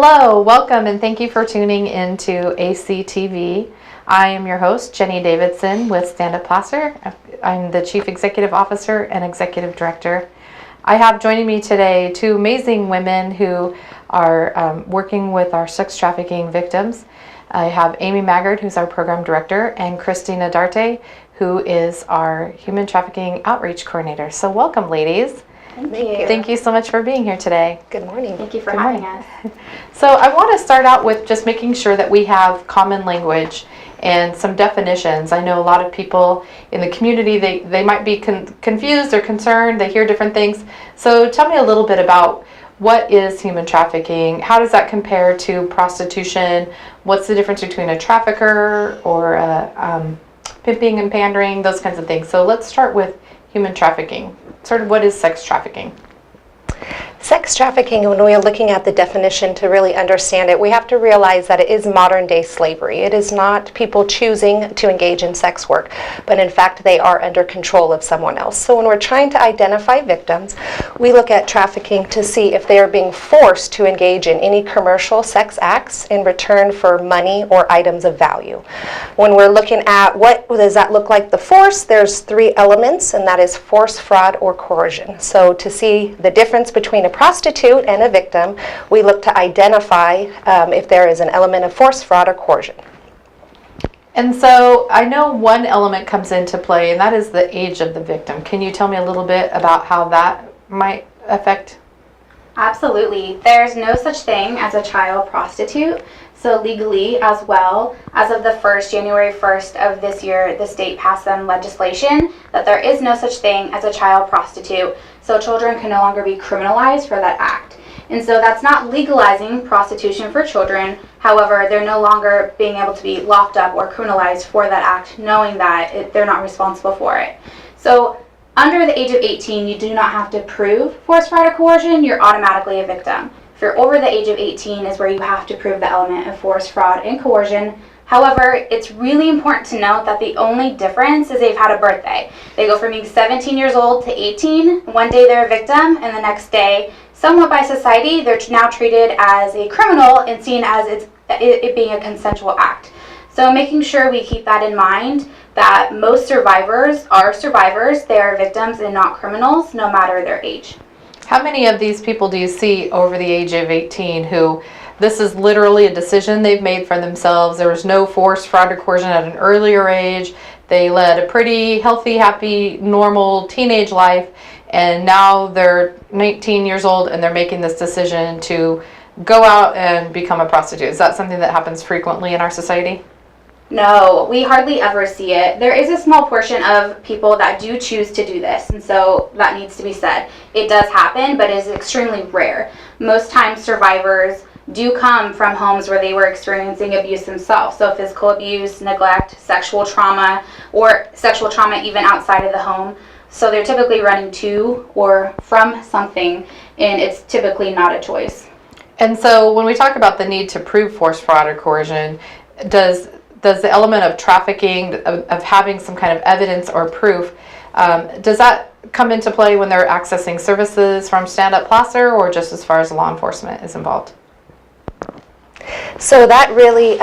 Hello, welcome, and thank you for tuning into ACTV. I am your host, Jenny Davidson with Stand Up Placer. I'm the Chief Executive Officer and Executive Director. I have joining me today two amazing women who are working with our sex trafficking victims. I have Amy Maggard, who's our Program Director, and Christina Darte, who is our Human Trafficking Outreach Coordinator. So welcome, ladies. Thank you. Thank you so much for being here today. Good morning. Thank you for having us. So I want to start out with just making sure that we have common language and some definitions. I know a lot of people in the community, they might be confused or concerned. They hear different things. So tell me a little bit about what is human trafficking? How does that compare to prostitution? What's the difference between a trafficker or pimping and pandering, those kinds of things. So let's start with human trafficking. Sort of what is sex trafficking? Sex trafficking, when we are looking at the definition to really understand it, we have to realize that it is modern day slavery. It is not people choosing to engage in sex work, but in fact they are under control of someone else. So when we're trying to identify victims, we look at trafficking to see if they are being forced to engage in any commercial sex acts in return for money or items of value. When we're looking at what does that look like, the force, there's three elements, and that is force, fraud, or coercion. So to see the difference between a prostitute and a victim, we look to identify if there is an element of force, fraud, or coercion. And so I know one element comes into play, and that is the age of the victim. Can you tell me a little bit about how that might affect? Absolutely. There's no such thing as a child prostitute. So legally, as well, as of the January 1st of this year, the state passed some legislation that there is no such thing as a child prostitute. So children can no longer be criminalized for that act. And so that's not legalizing prostitution for children. However, they're no longer being able to be locked up or criminalized for that act, knowing that they're not responsible for it. So under the age of 18, you do not have to prove force, fraud, or coercion. You're automatically a victim. If you're over the age of 18 is where you have to prove the element of force, fraud, and coercion. However, it's really important to note that the only difference is they've had a birthday. They go from being 17 years old to 18. One day they're a victim, and the next day, somewhat by society, they're now treated as a criminal and seen as it being a consensual act. So making sure we keep that in mind, that most survivors are survivors. They are victims and not criminals, no matter their age. How many of these people do you see over the age of 18 who this is literally a decision they've made for themselves? There was no force, fraud, or coercion at an earlier age. They led a pretty healthy, happy, normal teenage life, and now they're 19 years old and they're making this decision to go out and become a prostitute. Is that something that happens frequently in our society? No, we hardly ever see it. There is a small portion of people that do choose to do this, and so that needs to be said. It does happen, but it is extremely rare. Most times survivors do come from homes where they were experiencing abuse themselves. So physical abuse, neglect, sexual trauma, or sexual trauma even outside of the home. So they're typically running to or from something, and it's typically not a choice. And so when we talk about the need to prove force, fraud, or coercion, does the element of trafficking, of having some kind of evidence or proof, does that come into play when they're accessing services from Stand Up Placer, or just as far as law enforcement is involved? So that really,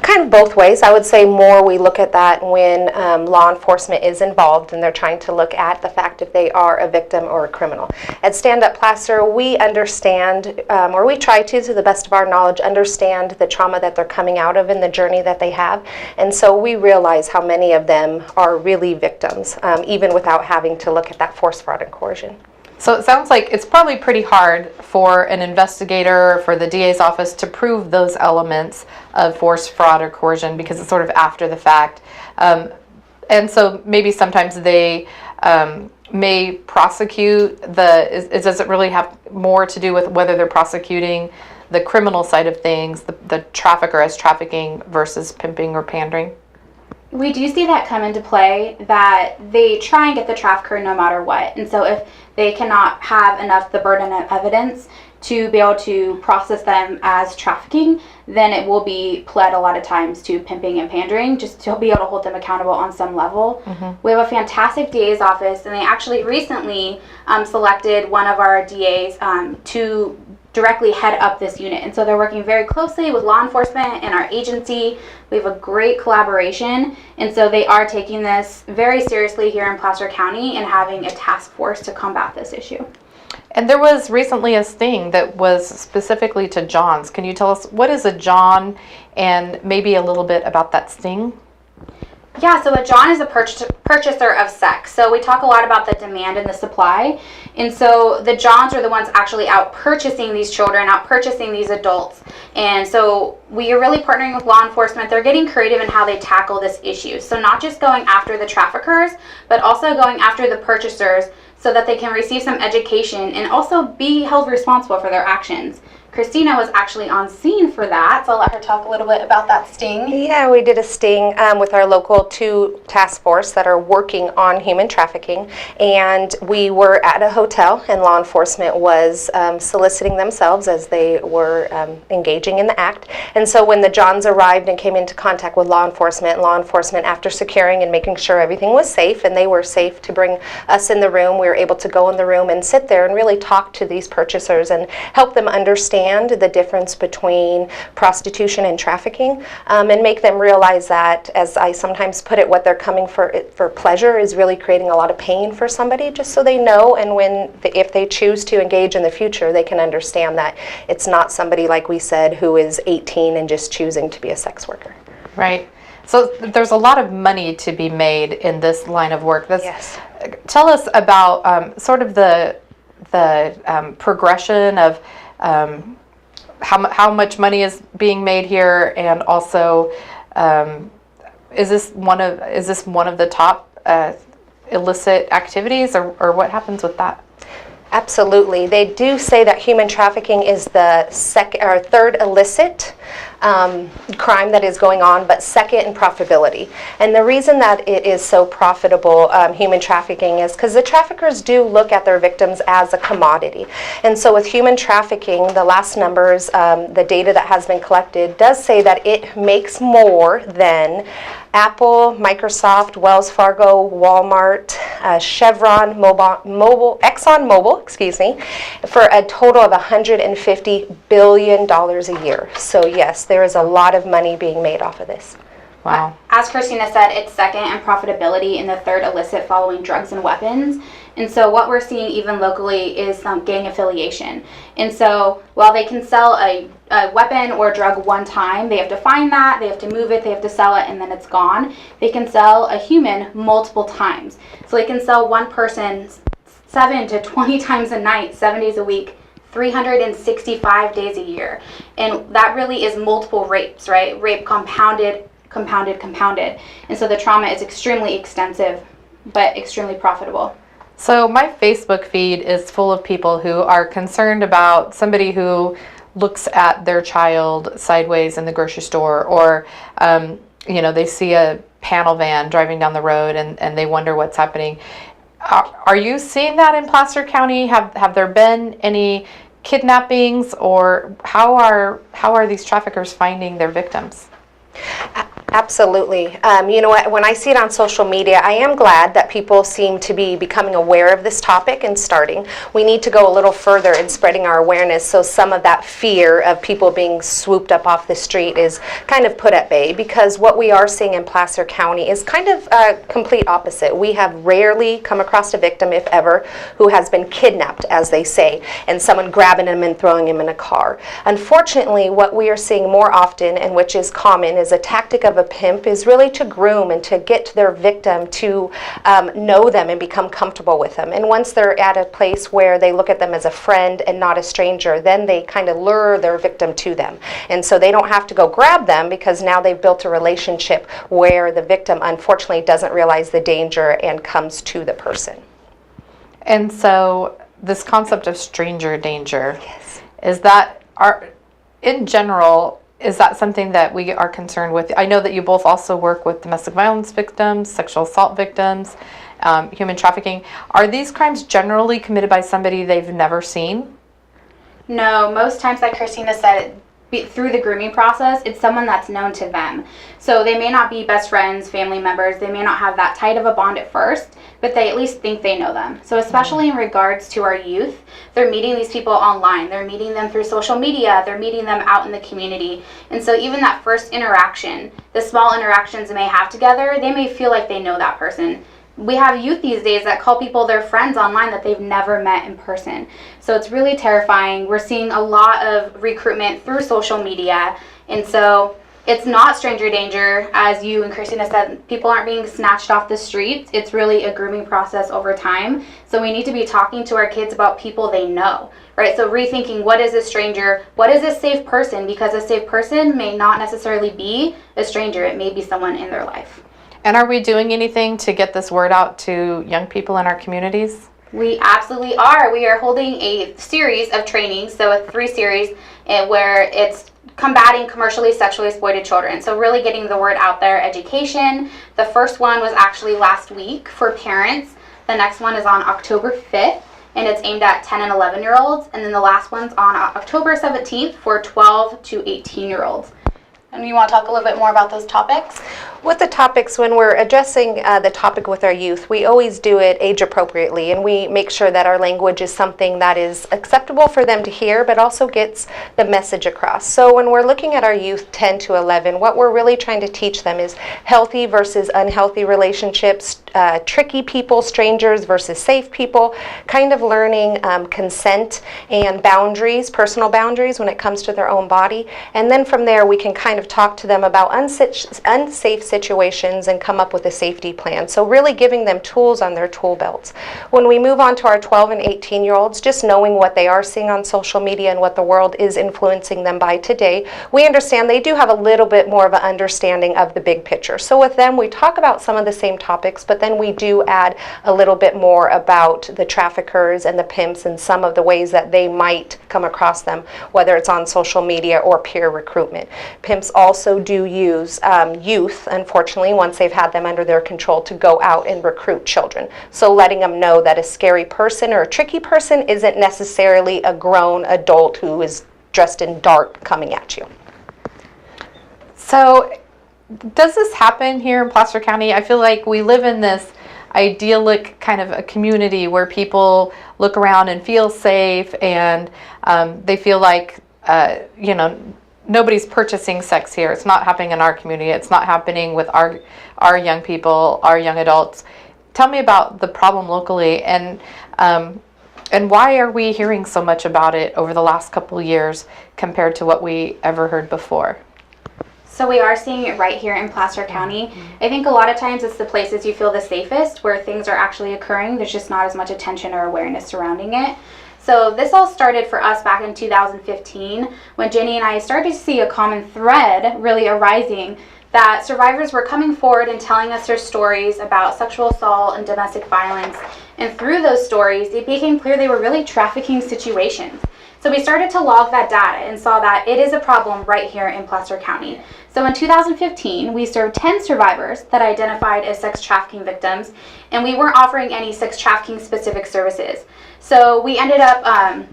kind of both ways. I would say more we look at that when law enforcement is involved and they're trying to look at the fact if they are a victim or a criminal. At Stand Up Placer, we understand, or we try to the best of our knowledge, understand the trauma that they're coming out of and the journey that they have. And so we realize how many of them are really victims, even without having to look at that force, fraud, and coercion. So it sounds like it's probably pretty hard for an investigator, for the DA's office, to prove those elements of force, fraud, or coercion because it's sort of after the fact. And so maybe sometimes they may prosecute does it really have more to do with whether they're prosecuting the criminal side of things, the trafficker as trafficking versus pimping or pandering? We do see that come into play, that they try and get the trafficker no matter what. And so if they cannot have enough the burden of evidence to be able to process them as trafficking, then it will be pled a lot of times to pimping and pandering, just to be able to hold them accountable on some level. Mm-hmm. We have a fantastic DA's office, and they actually recently selected one of our DAs to directly head up this unit. And so they're working very closely with law enforcement and our agency. We have a great collaboration. And so they are taking this very seriously here in Placer County and having a task force to combat this issue. And there was recently a sting that was specifically to Johns. Can you tell us what is a John and maybe a little bit about that sting? Yeah, so a John is a purchaser of sex. So we talk a lot about the demand and the supply. And so the Johns are the ones actually out purchasing these children, out purchasing these adults. And so we are really partnering with law enforcement. They're getting creative in how they tackle this issue. So not just going after the traffickers, but also going after the purchasers so that they can receive some education and also be held responsible for their actions. Christina was actually on scene for that, so I'll let her talk a little bit about that sting. Yeah, we did a sting with our local 2 task force that are working on human trafficking, and we were at a hotel and law enforcement was soliciting themselves as they were engaging in the act. And so when the Johns arrived and came into contact with law enforcement after securing and making sure everything was safe and they were safe to bring us in the room, we were able to go in the room and sit there and really talk to these purchasers and help them understand the difference between prostitution and trafficking, and make them realize that, as I sometimes put it, what they're coming for pleasure is really creating a lot of pain for somebody, just so they know, and if they choose to engage in the future, they can understand that it's not somebody, like we said, who is 18 and just choosing to be a sex worker. Right. So there's a lot of money to be made in this line of work. Yes. Tell us about sort of the progression of how much money is being made here, and also is this one of the top illicit activities, or what happens with that? Absolutely. They do say that human trafficking is the third illicit crime that is going on, but second in profitability. And the reason that it is so profitable, human trafficking, is because the traffickers do look at their victims as a commodity. And so with human trafficking, the last numbers, the data that has been collected, does say that it makes more than Apple, Microsoft, Wells Fargo, Walmart, Chevron, ExxonMobil, for a total of $150 billion a year. So yes, there is a lot of money being made off of this. Wow. As Christina said, it's second in profitability and the third illicit, following drugs and weapons. And so what we're seeing even locally is some gang affiliation. And so while they can sell a weapon or drug one time, they have to find that, they have to move it, they have to sell it, and then it's gone. They can sell a human multiple times. So they can sell one person 7 to 20 times a night, 7 days a week, 365 days a year. And that really is multiple rapes, right? Rape compounded. And so the trauma is extremely extensive, but extremely profitable. So my Facebook feed is full of people who are concerned about somebody who looks at their child sideways in the grocery store, or they see a panel van driving down the road and they wonder what's happening. Are you seeing that in Placer County? Have there been any kidnappings, or how are these traffickers finding their victims? Absolutely. You know what, when I see it on social media, I am glad that people seem to be becoming aware of this topic and starting. We need to go a little further in spreading our awareness, so some of that fear of people being swooped up off the street is kind of put at bay, because what we are seeing in Placer County is kind of a complete opposite. We have rarely come across a victim, if ever, who has been kidnapped, as they say, and someone grabbing him and throwing him in a car. Unfortunately, what we are seeing more often, and which is common, is a tactic of a pimp, is really to groom and to get their victim to know them and become comfortable with them. And once they're at a place where they look at them as a friend and not a stranger, then they kind of lure their victim to them. And so they don't have to go grab them, because now they've built a relationship where the victim unfortunately doesn't realize the danger and comes to the person. And so this concept of stranger danger, Yes. in general, is that something that we are concerned with? I know that you both also work with domestic violence victims, sexual assault victims, human trafficking. Are these crimes generally committed by somebody they've never seen? No, most times, like Christina said, through the grooming process, it's someone that's known to them. So they may not be best friends, family members, they may not have that tight of a bond at first, but they at least think they know them. So especially in regards to our youth, they're meeting these people online, they're meeting them through social media, they're meeting them out in the community. And so even that first interaction, the small interactions they may have together, they may feel like they know that person. We have youth these days that call people their friends online that they've never met in person. So it's really terrifying. We're seeing a lot of recruitment through social media. And so it's not stranger danger, as you and Christina said. People aren't being snatched off the streets. It's really a grooming process over time. So we need to be talking to our kids about people they know, right? So rethinking, what is a stranger? What is a safe person? Because a safe person may not necessarily be a stranger. It may be someone in their life. And are we doing anything to get this word out to young people in our communities? We absolutely are. We are holding a series of trainings, so a 3 series where it's combating commercially sexually exploited children. So really getting the word out there, education. The first one was actually last week for parents. The next one is on October 5th, and it's aimed at 10 and 11-year-olds. And then the last one's on October 17th for 12 to 18-year-olds. And you want to talk a little bit more about those topics? With the topics, when we're addressing the topic with our youth, we always do it age appropriately, and we make sure that our language is something that is acceptable for them to hear, but also gets the message across. So when we're looking at our youth 10 to 11, what we're really trying to teach them is healthy versus unhealthy relationships, tricky people, strangers versus safe people, kind of learning consent and boundaries, personal boundaries when it comes to their own body. And then from there, we can kind of talk to them about unsafe situations and come up with a safety plan. So really giving them tools on their tool belts. When we move on to our 12 and 18-year-olds, just knowing what they are seeing on social media and what the world is influencing them by today, we understand they do have a little bit more of an understanding of the big picture. So with them, we talk about some of the same topics, but then we do add a little bit more about the traffickers and the pimps and some of the ways that they might come across them, whether it's on social media or peer recruitment. Pimps also do use youth, unfortunately, once they've had them under their control, to go out and recruit children. So letting them know that a scary person or a tricky person isn't necessarily a grown adult who is dressed in dark coming at you. So does this happen here in Placer County? I feel like we live in this idyllic kind of a community where people look around and feel safe, and they feel like, nobody's purchasing sex here. It's not happening in our community. It's not happening with our young people, our young adults. Tell me about the problem locally, and why are we hearing so much about it over the last couple of years compared to what we ever heard before? So we are seeing it right here in Placer County. I think a lot of times it's the places you feel the safest where things are actually occurring. There's just not as much attention or awareness surrounding it. So this all started for us back in 2015 when Jenny and I started to see a common thread really arising, that survivors were coming forward and telling us their stories about sexual assault and domestic violence. And through those stories, it became clear they were really trafficking situations. So we started to log that data and saw that it is a problem right here in Placer County. So in 2015, we served 10 survivors that identified as sex trafficking victims, and we weren't offering any sex trafficking specific services. So we ended up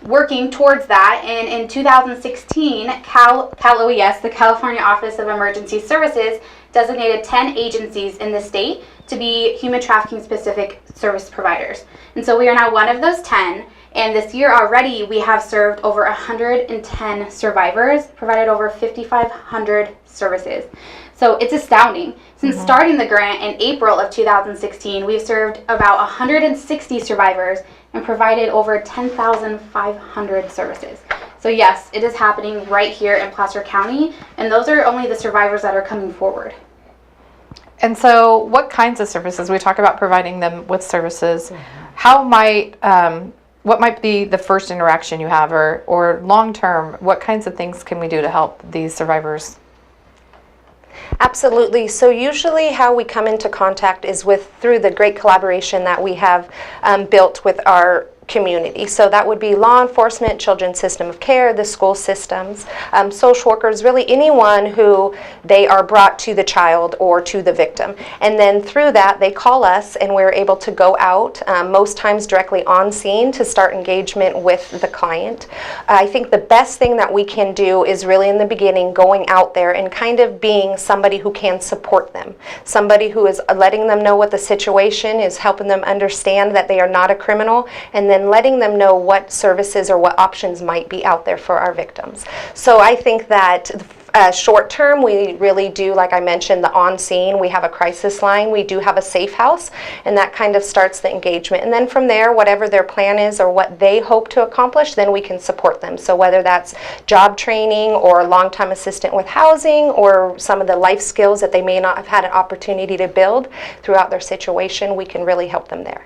working towards that, and in 2016, Cal OES, the California Office of Emergency Services, designated 10 agencies in the state to be human trafficking specific service providers. And so we are now one of those 10. And this year already, we have served over 110 survivors, provided over 5,500 services. So it's astounding. Since starting the grant in April of 2016, we've served about 160 survivors and provided over 10,500 services. So yes, it is happening right here in Placer County, and those are only the survivors that are coming forward. And so what kinds of services? We talk about providing them with services. How might... what might be the first interaction you have, or long term, what kinds of things can we do to help these survivors? Absolutely. So usually how we come into contact is through the great collaboration that we have built with our community. So that would be law enforcement, children's system of care, the school systems, social workers, really anyone who they are brought to the child or to the victim. And then through that, they call us and we're able to go out, most times directly on scene, to start engagement with the client. I think the best thing that we can do is really in the beginning going out there and kind of being somebody who can support them, somebody who is letting them know what the situation is, helping them understand that they are not a criminal, and then letting them know what services or what options might be out there for our victims. So I think that short term, we really do, like I mentioned, the on scene. We have a crisis line. We do have a safe house, and that kind of starts the engagement. And then from there, whatever their plan is or what they hope to accomplish, then we can support them. So whether that's job training or long-time assistant with housing or some of the life skills that they may not have had an opportunity to build throughout their situation, we can really help them there.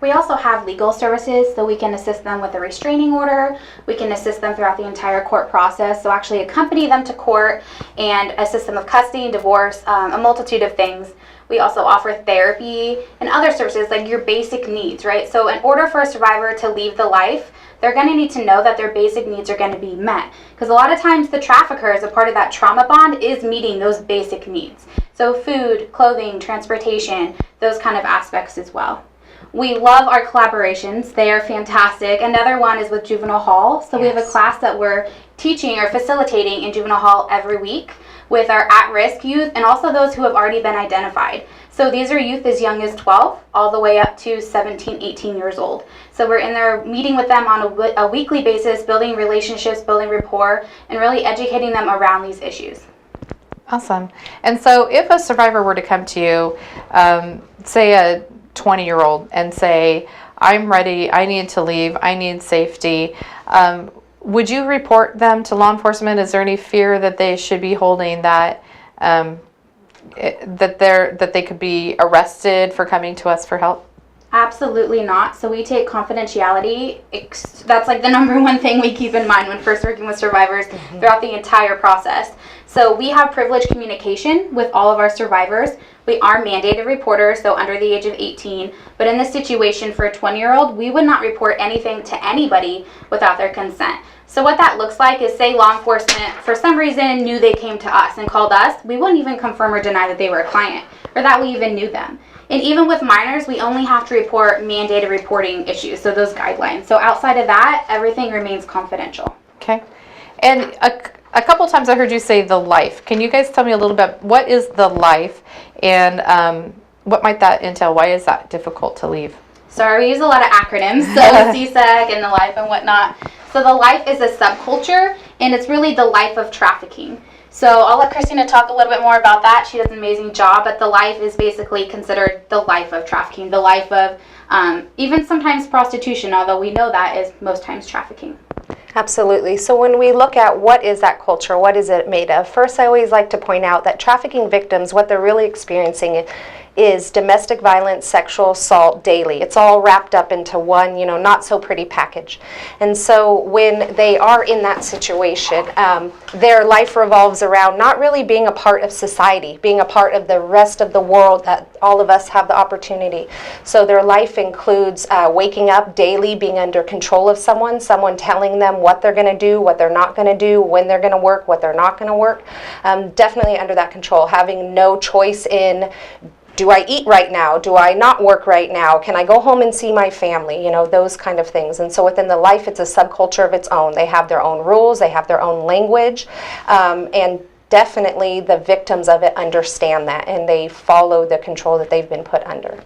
We also have legal services, so we can assist them with a restraining order. We can assist them throughout the entire court process, so actually accompany them to court and assist them with custody, divorce, a multitude of things. We also offer therapy and other services like your basic needs, right? So in order for a survivor to leave the life, they're going to need to know that their basic needs are going to be met. Because a lot of times the trafficker, as a part of that trauma bond, is meeting those basic needs. So food, clothing, transportation, those kind of aspects as well. We love our collaborations. They are fantastic. Another one is with Juvenile Hall. So we have a class that we're teaching or facilitating in Juvenile Hall every week with our at-risk youth and also those who have already been identified. So these are youth as young as 12 all the way up to 17, 18 years old. So we're in there meeting with them on a weekly basis, building relationships, building rapport, and really educating them around these issues. Awesome. And so if a survivor were to come to you, say a 20-year-old, and say, I'm ready, I need to leave, I need safety, would you report them to law enforcement? Is there any fear that they should be holding that that they could be arrested for coming to us for help? Absolutely not. So we take confidentiality. That's like the number one thing we keep in mind when first working with survivors throughout the entire process. So we have privileged communication with all of our survivors. We are mandated reporters, so under the age of 18. But in this situation for a 20-year-old, we would not report anything to anybody without their consent. So what that looks like is, say law enforcement for some reason knew they came to us and called us, we wouldn't even confirm or deny that they were a client or that we even knew them. And even with minors, we only have to report mandated reporting issues, so those guidelines. So outside of that, everything remains confidential. Okay. And a couple times I heard you say the life. Can you guys tell me a little bit, what is the life, and what might that entail? Why is that difficult to leave? So we use a lot of acronyms, so CSEC and the life and whatnot. So the life is a subculture, and it's really the life of trafficking. So I'll let Christina talk a little bit more about that. She does an amazing job, but the life is basically considered the life of trafficking, the life of even sometimes prostitution, although we know that is most times trafficking. Absolutely. So when we look at what is that culture, what is it made of, first I always like to point out that trafficking victims, what they're really experiencing is domestic violence, sexual assault daily. It's all wrapped up into one, not so pretty package. And so when they are in that situation, their life revolves around not really being a part of society, being a part of the rest of the world that all of us have the opportunity. So their life includes waking up daily, being under control of someone telling them what they're going to do, what they're not going to do, when they're going to work, what they're not going to work. Definitely under that control, having no choice in, do I eat right now? Do I not work right now? Can I go home and see my family? Those kind of things. And so within the life, it's a subculture of its own. They have their own rules, they have their own language, and definitely the victims of it understand that, and they follow the control that they've been put under.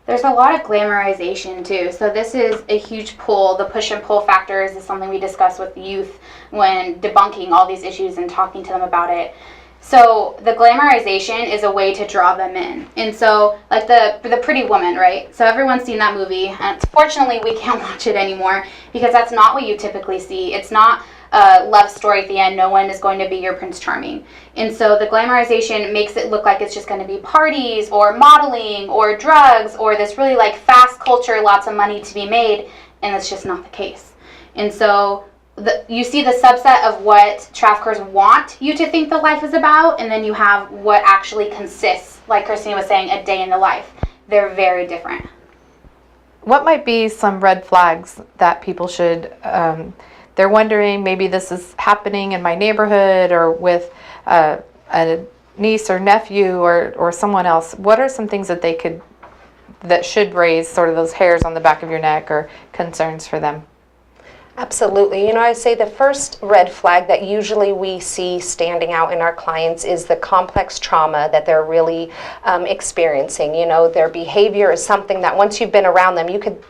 There's a lot of glamorization too. So this is a huge pull. The push and pull factors is something we discuss with youth when debunking all these issues and talking to them about it. So the glamorization is a way to draw them in. And so like the Pretty Woman, right? So everyone's seen that movie, and fortunately we can't watch it anymore because that's not what you typically see. It's not a love story at the end. No one is going to be your Prince Charming. And so the glamorization makes it look like it's just going to be parties or modeling or drugs or this really like fast culture, lots of money to be made, and that's just not the case. And so you see the subset of what traffickers want you to think the life is about, and then you have what actually consists, like Christina was saying, a day in the life. They're very different. what might be some red flags that people should, they're wondering maybe this is happening in my neighborhood or with a niece or nephew or someone else. What are some things that should raise sort of those hairs on the back of your neck or concerns for them? Absolutely. I'd say the first red flag that usually we see standing out in our clients is the complex trauma that they're really experiencing. Their behavior is something that once you've been around them, you could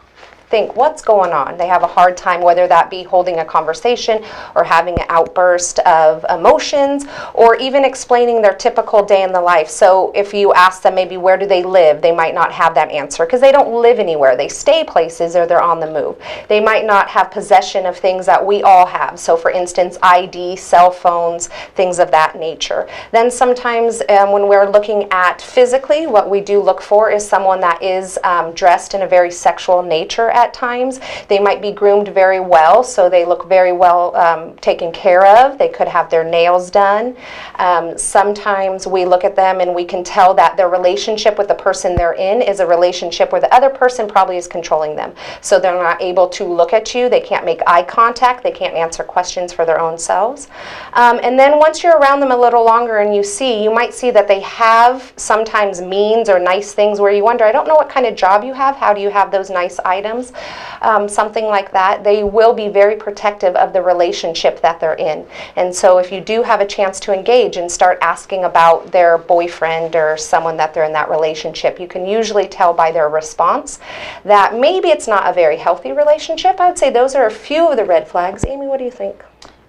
think, what's going on? They have a hard time, whether that be holding a conversation or having an outburst of emotions or even explaining their typical day in the life. So if you ask them maybe where do they live, they might not have that answer because they don't live anywhere. They stay places or they're on the move. They might not have possession of things that we all have. So for instance, ID, cell phones, things of that nature. Then sometimes when we're looking at physically, what we do look for is someone that is dressed in a very sexual nature at times. They might be groomed very well, so they look very well taken care of. They could have their nails done. Sometimes we look at them and we can tell that their relationship with the person they're in is a relationship where the other person probably is controlling them. So they're not able to look at you, they can't make eye contact, they can't answer questions for their own selves. And then once you're around them a little longer and you might see that they have sometimes means or nice things where you wonder, I don't know what kind of job you have, how do you have those nice items? Something like that. They will be very protective of the relationship that they're in. And so if you do have a chance to engage and start asking about their boyfriend or someone that they're in that relationship, you can usually tell by their response that maybe it's not a very healthy relationship. I would say those are a few of the red flags. Amy, what do you think?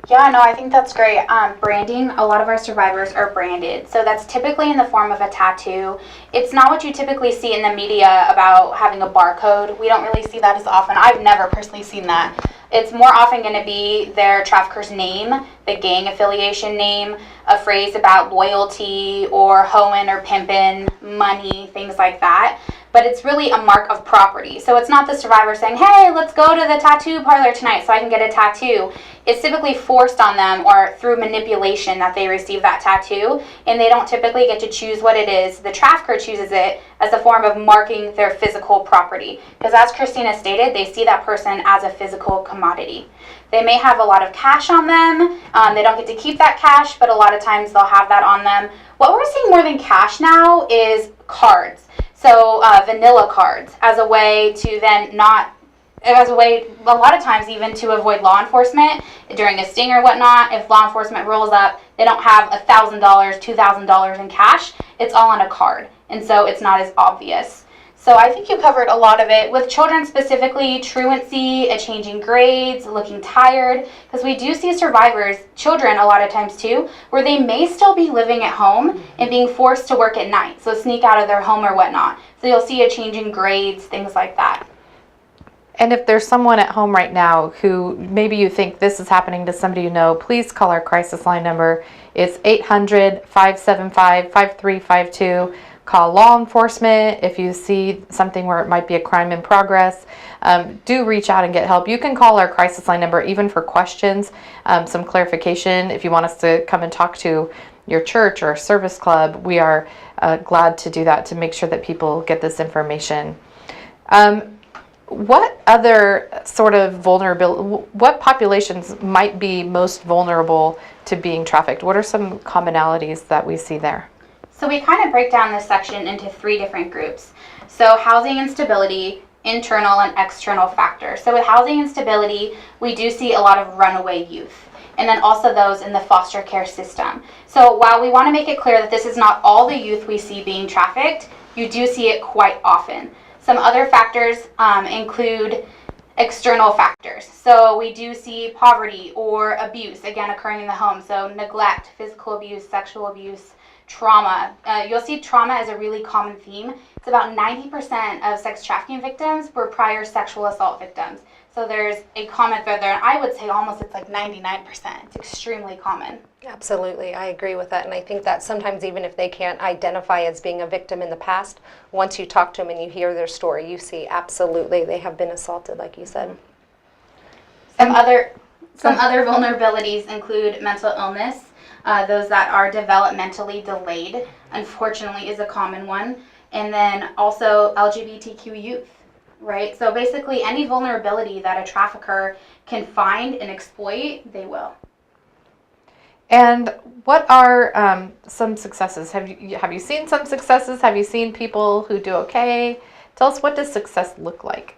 Yeah, no, I think that's great. Branding, a lot of our survivors are branded. So that's typically in the form of a tattoo. It's not what you typically see in the media about having a barcode. We don't really see that as often. I've never personally seen that. It's more often going to be their trafficker's name, the gang affiliation name, a phrase about loyalty or hoeing or pimping, money, things like that. But it's really a mark of property. So it's not the survivor saying, hey, let's go to the tattoo parlor tonight so I can get a tattoo. It's typically forced on them or through manipulation that they receive that tattoo, and they don't typically get to choose what it is. The trafficker chooses it as a form of marking their physical property. Because as Christina stated, they see that person as a physical commodity. They may have a lot of cash on them. They don't get to keep that cash, but a lot of times they'll have that on them. What we're seeing more than cash now is cards. So vanilla cards as a way to then a lot of times even to avoid law enforcement during a sting or whatnot. If law enforcement rolls up, they don't have $1,000, $2,000 in cash. It's all on a card. And so it's not as obvious. So I think you covered a lot of it. With children specifically, truancy, changing grades, looking tired, because we do see survivors, children a lot of times too, where they may still be living at home and being forced to work at night, so sneak out of their home or whatnot. So you'll see a change in grades, things like that. And if there's someone at home right now who maybe you think this is happening to somebody you know, please call our crisis line number. It's 800-575-5352. Call law enforcement if you see something where it might be a crime in progress. Do reach out and get help. You can call our crisis line number even for questions, some clarification. If you want us to come and talk to your church or service club, we are glad to do that to make sure that people get this information. What other sort of what populations might be most vulnerable to being trafficked? What are some commonalities that we see there? So we kind of break down this section into 3 different groups. So housing instability, internal and external factors. So with housing instability, we do see a lot of runaway youth, and then also those in the foster care system. So while we want to make it clear that this is not all the youth we see being trafficked, you do see it quite often. Some other factors include external factors. So we do see poverty or abuse, again, occurring in the home. So neglect, physical abuse, sexual abuse, trauma. You'll see trauma as a really common theme. It's about 90% of sex trafficking victims were prior sexual assault victims. So there's a common thread there, and I would say almost it's like 99%. It's extremely common. Absolutely, I agree with that, and I think that sometimes even if they can't identify as being a victim in the past, once you talk to them and you hear their story, you see absolutely they have been assaulted, like you said. Some other vulnerabilities include mental illness. Those that are developmentally delayed, unfortunately, is a common one. And then also LGBTQ youth. right? So basically, any vulnerability that a trafficker can find and exploit, they will. And what are some successes? Have you seen some successes? Have you seen people who do okay? Tell us, what does success look like?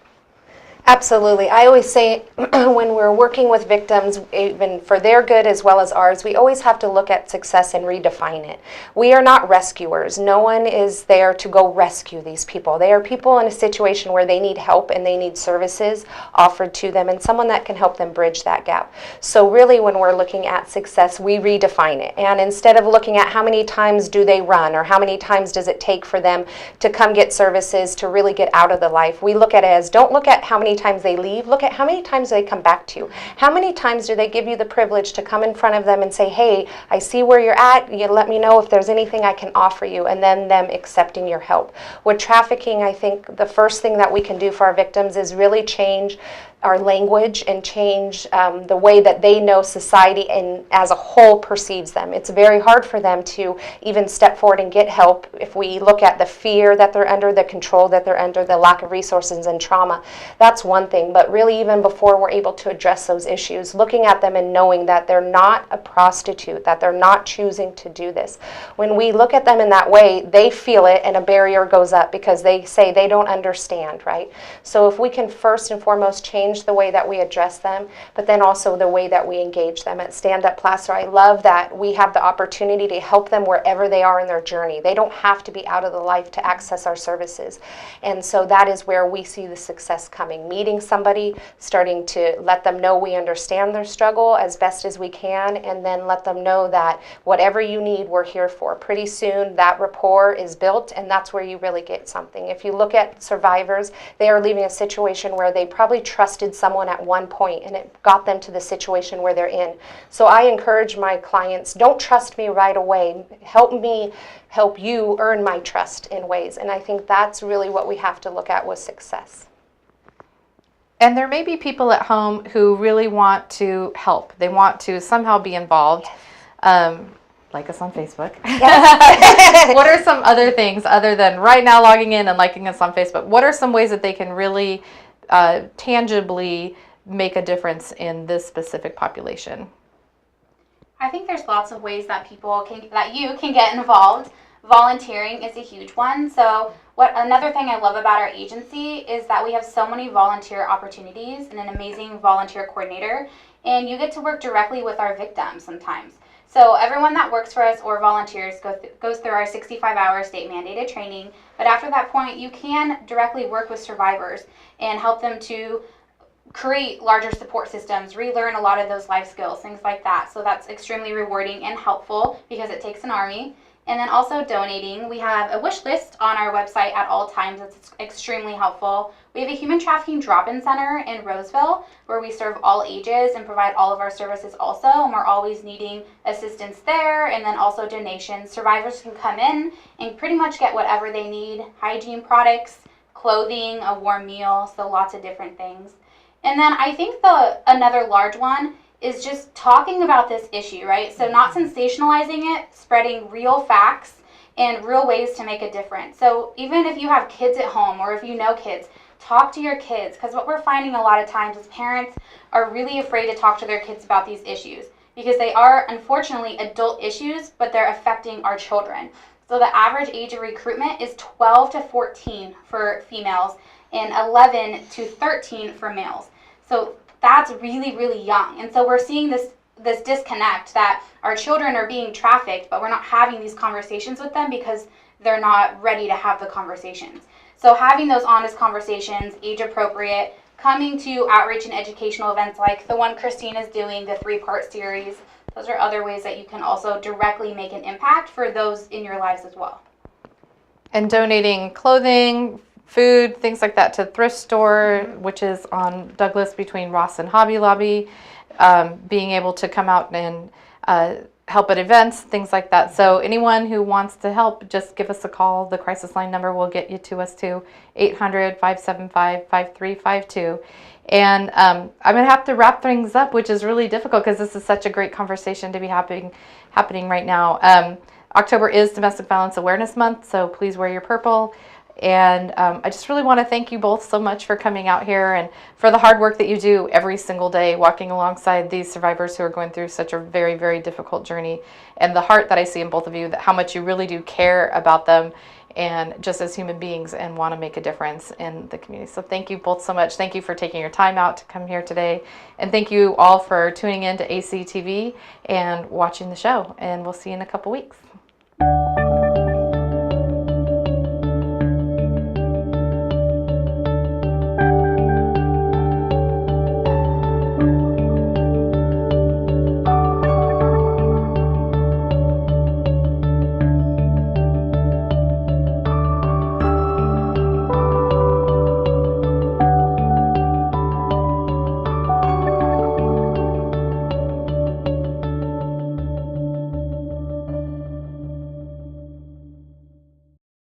Absolutely. I always say when we're working with victims, even for their good as well as ours, we always have to look at success and redefine it. We are not rescuers. No one is there to go rescue these people. They are people in a situation where they need help and they need services offered to them and someone that can help them bridge that gap. So really when we're looking at success, we redefine it. And instead of looking at how many times do they run or how many times does it take for them to come get services to really get out of the life, we look at it as, don't look at how many times they leave, look at how many times they come back to you. How many times do they give you the privilege to come in front of them and say, hey, I see where you're at, you let me know if there's anything I can offer you, and then them accepting your help. With trafficking, I think the first thing that we can do for our victims is really change our language and change the way that they know society and as a whole perceives them. It's very hard for them to even step forward and get help if we look at the fear that they're under, the control that they're under, the lack of resources and trauma. That's one thing, but really even before we're able to address those issues, looking at them and knowing that they're not a prostitute, that they're not choosing to do this. When we look at them in that way, they feel it and a barrier goes up because they say they don't understand, right? So if we can first and foremost change the way that we address them, but then also the way that we engage them. At Stand Up Placer, I love that we have the opportunity to help them wherever they are in their journey. They don't have to be out of the life to access our services. And so that is where we see the success coming. Meeting somebody, starting to let them know we understand their struggle as best as we can, and then let them know that whatever you need, we're here for. Pretty soon that rapport is built, and that's where you really get something. If you look at survivors, they are leaving a situation where they probably trusted someone at one point and it got them to the situation where they're in. So I encourage my clients, don't trust me right away. Help me help you earn my trust in ways. And I think that's really what we have to look at with success. And there may be people at home who really want to help. They want to somehow be involved. Like us on Facebook. Yes. What are some other things other than right now logging in and liking us on Facebook? What are some ways that they can really tangibly make a difference in this specific population? I think there's lots of ways that you can get involved. Volunteering is a huge one. So another thing I love about our agency is that we have so many volunteer opportunities and an amazing volunteer coordinator, and you get to work directly with our victims sometimes. So everyone that works for us or volunteers goes through our 65-hour state-mandated training, but after that point, you can directly work with survivors and help them to create larger support systems, relearn a lot of those life skills, things like that. So that's extremely rewarding and helpful because it takes an army. And then also donating. We have a wish list on our website at all times. It's extremely helpful. We have a human trafficking drop-in center in Roseville where we serve all ages and provide all of our services also. And we're always needing assistance there, and then also donations. Survivors can come in and pretty much get whatever they need. Hygiene products, clothing, a warm meal, so lots of different things. And then I think another large one is just talking about this issue, right? So not sensationalizing it, spreading real facts and real ways to make a difference. So even if you have kids at home or if you know kids, talk to your kids, because what we're finding a lot of times is parents are really afraid to talk to their kids about these issues because they are unfortunately adult issues, but they're affecting our children. So the average age of recruitment is 12 to 14 for females and 11 to 13 for males. So that's really, really young. And so we're seeing this disconnect that our children are being trafficked, but we're not having these conversations with them because they're not ready to have the conversations. So having those honest conversations, age appropriate, coming to outreach and educational events like the one Christine is doing, the 3-part series, those are other ways that you can also directly make an impact for those in your lives as well. And donating clothing, food, things like that to thrift store, which is on Douglas between Ross and Hobby Lobby, being able to come out and help at events, things like that. So anyone who wants to help, just give us a call. The crisis line number will get you to us too, 800-575-5352. And I'm going to have to wrap things up, which is really difficult because this is such a great conversation to be happening right now. October is Domestic Violence Awareness Month, so please wear your purple. And I just really want to thank you both so much for coming out here and for the hard work that you do every single day, walking alongside these survivors who are going through such a very, very difficult journey. And the heart that I see in both of you, that how much you really do care about them and just as human beings and want to make a difference in the community. So thank you both so much. Thank you for taking your time out to come here today. And thank you all for tuning in to ACTV and watching the show. And we'll see you in a couple weeks.